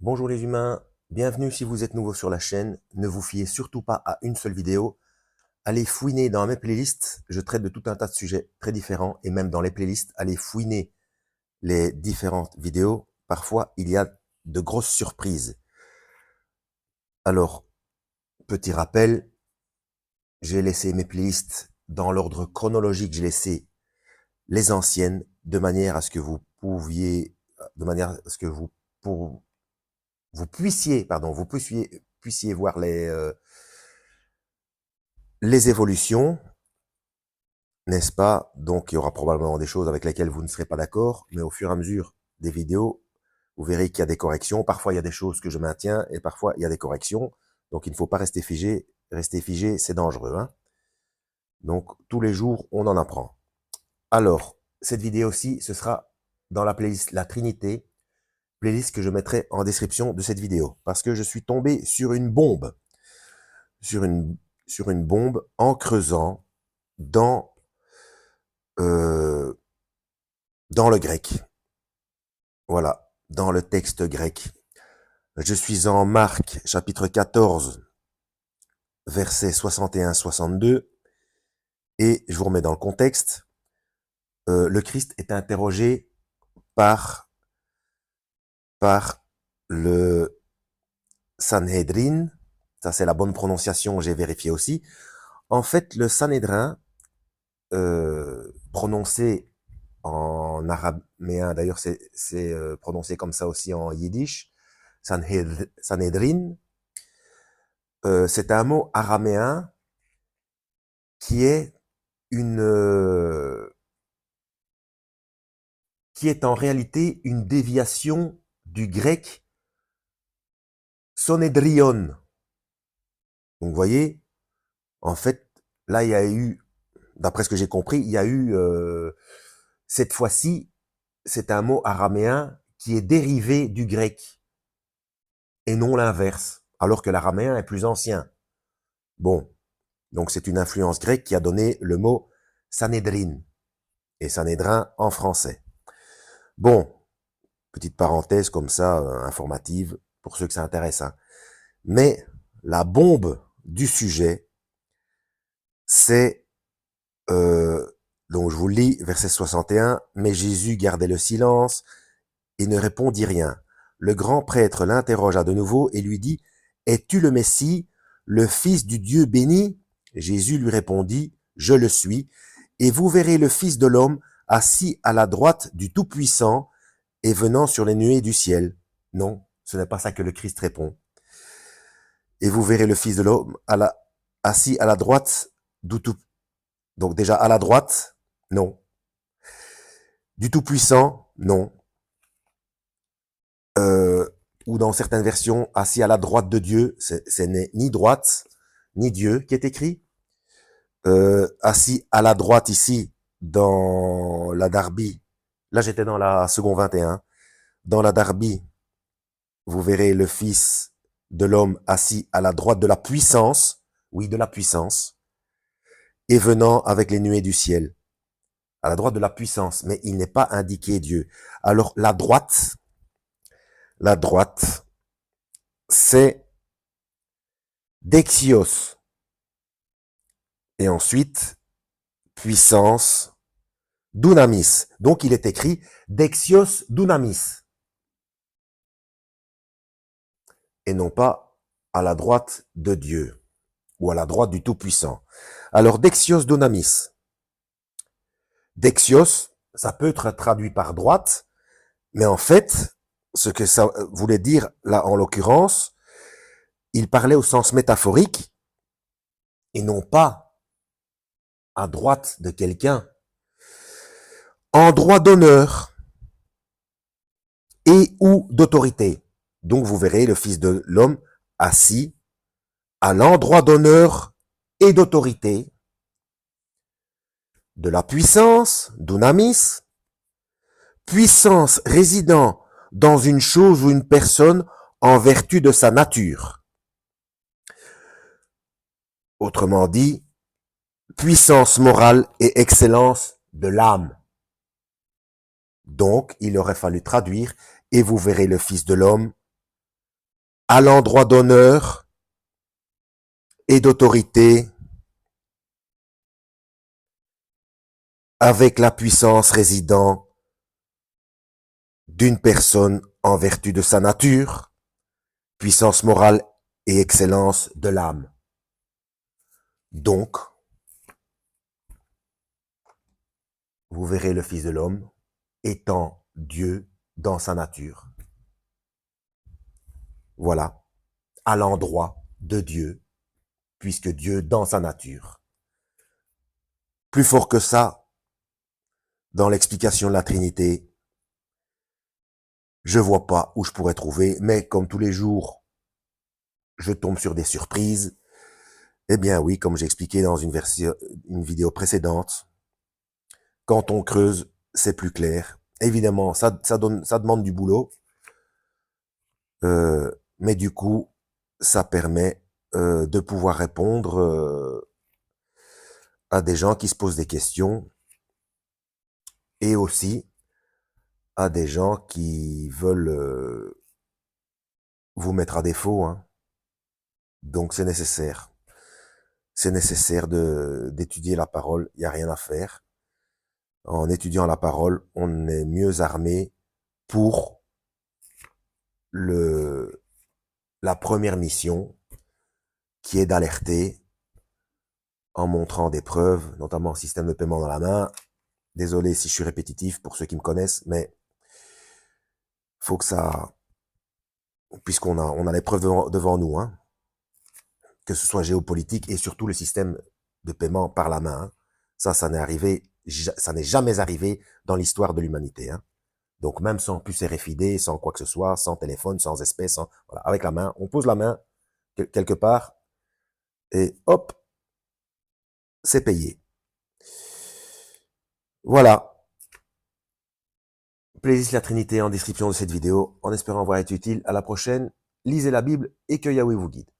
Bonjour les humains, bienvenue si vous êtes nouveau sur la chaîne. Ne vous fiez surtout pas à une seule vidéo. Allez fouiner dans mes playlists, je traite de tout un tas de sujets très différents et même dans les playlists, allez fouiner les différentes vidéos. Parfois, il y a de grosses surprises. Alors, petit rappel, j'ai laissé mes playlists dans l'ordre chronologique, j'ai laissé les anciennes de manière à ce que vous pouviez, de manière à ce que vous puissiez voir les évolutions, n'est-ce pas? Donc, il y aura probablement des choses avec lesquelles vous ne serez pas d'accord, mais au fur et à mesure des vidéos, vous verrez qu'il y a des corrections. Parfois, il y a des choses que je maintiens et parfois, il y a des corrections. Donc, il ne faut pas rester figé. Rester figé, c'est dangereux, hein. Donc, tous les jours, on en apprend. Alors, cette vidéo-ci, ce sera dans la playlist La Trinité, playlist que je mettrai en description de cette vidéo, parce que je suis tombé sur une bombe, sur une bombe en creusant dans euh, dans le grec. Voilà, dans le texte grec. Je suis en Marc, chapitre 14, versets 61-62, et je vous remets dans le contexte. Le Christ est interrogé par, par le Sanhédrin. Ça, c'est la bonne prononciation, j'ai vérifié aussi. En fait, le Sanhédrin, prononcé en araméen, d'ailleurs, c'est prononcé comme ça aussi en yiddish, Sanhédrin, c'est un mot araméen qui est une qui est en réalité une déviation du grec sonédrion. Donc vous voyez, en fait, là il y a eu, d'après ce que j'ai compris, il y a eu cette fois-ci, c'est un mot araméen qui est dérivé du grec et non l'inverse, alors que l'araméen est plus ancien. Bon, donc c'est une influence grecque qui a donné le mot Sanhédrin et Sanhédrin en français. Bon, petite parenthèse comme ça, informative, pour ceux que ça intéresse. Hein. Mais la bombe du sujet, c'est, donc je vous lis, verset 61, « Mais Jésus gardait le silence et ne répondit rien. Le grand prêtre l'interrogea de nouveau et lui dit, « Es-tu le Messie, le Fils du Dieu béni ?» Jésus lui répondit, « Je le suis, et vous verrez le Fils de l'homme assis à la droite du Tout-Puissant et venant sur les nuées du ciel. » Non, ce n'est pas ça que le Christ répond. Et vous verrez le Fils de l'homme assis à la droite du Tout. Donc déjà à la droite, non. Du Tout-Puissant, non. Ou dans certaines versions, assis à la droite de Dieu, ce n'est ni droite, ni Dieu qui est écrit. Assis à la droite ici, dans la Darby, là j'étais dans la seconde 21, dans la Darby, vous verrez le Fils de l'homme assis à la droite de la puissance, oui, de la puissance, et venant avec les nuées du ciel, à la droite de la puissance, mais il n'est pas indiqué Dieu. Alors la droite, c'est Dexios, et ensuite puissance, Dunamis. Donc il est écrit Dexios Dunamis, et non pas à la droite de Dieu, ou à la droite du Tout-Puissant. Alors Dexios Dunamis. Dexios, ça peut être traduit par droite, mais en fait, ce que ça voulait dire là en l'occurrence, il parlait au sens métaphorique et non pas à droite de quelqu'un. En droit d'honneur et ou d'autorité. Donc vous verrez le Fils de l'homme assis à l'endroit d'honneur et d'autorité, de la puissance, dunamis, puissance résidant dans une chose ou une personne en vertu de sa nature. Autrement dit, puissance morale et excellence de l'âme. Donc, il aurait fallu traduire, et vous verrez le Fils de l'homme à l'endroit d'honneur et d'autorité avec la puissance résidant d'une personne en vertu de sa nature, puissance morale et excellence de l'âme. Donc, vous verrez le Fils de l'homme étant Dieu dans sa nature. Voilà, à l'endroit de Dieu, puisque Dieu dans sa nature. Plus fort que ça, dans l'explication de la Trinité, je vois pas où je pourrais trouver, mais comme tous les jours, je tombe sur des surprises. Eh bien oui, comme j'ai expliqué dans une vidéo précédente, quand on creuse, c'est plus clair. Évidemment, ça demande du boulot, mais du coup, ça permet de pouvoir répondre à des gens qui se posent des questions et aussi à des gens qui veulent vous mettre à défaut. Hein. Donc c'est nécessaire. C'est nécessaire d'étudier la parole, il n'y a rien à faire. En étudiant la parole, on est mieux armé pour la première mission, qui est d'alerter en montrant des preuves, notamment système de paiement dans la main. Désolé si je suis répétitif pour ceux qui me connaissent, mais faut que ça, on a les preuves devant nous, hein, que ce soit géopolitique et surtout le système de paiement par la main. Hein. Ça n'est jamais arrivé dans l'histoire de l'humanité. Hein. Donc même sans puce RFID, sans quoi que ce soit, sans téléphone, sans espèce, voilà, avec la main, on pose la main quelque part et hop, c'est payé. Voilà. Playlist La Trinité en description de cette vidéo, en espérant avoir été utile. À la prochaine, lisez la Bible et que Yahweh vous guide.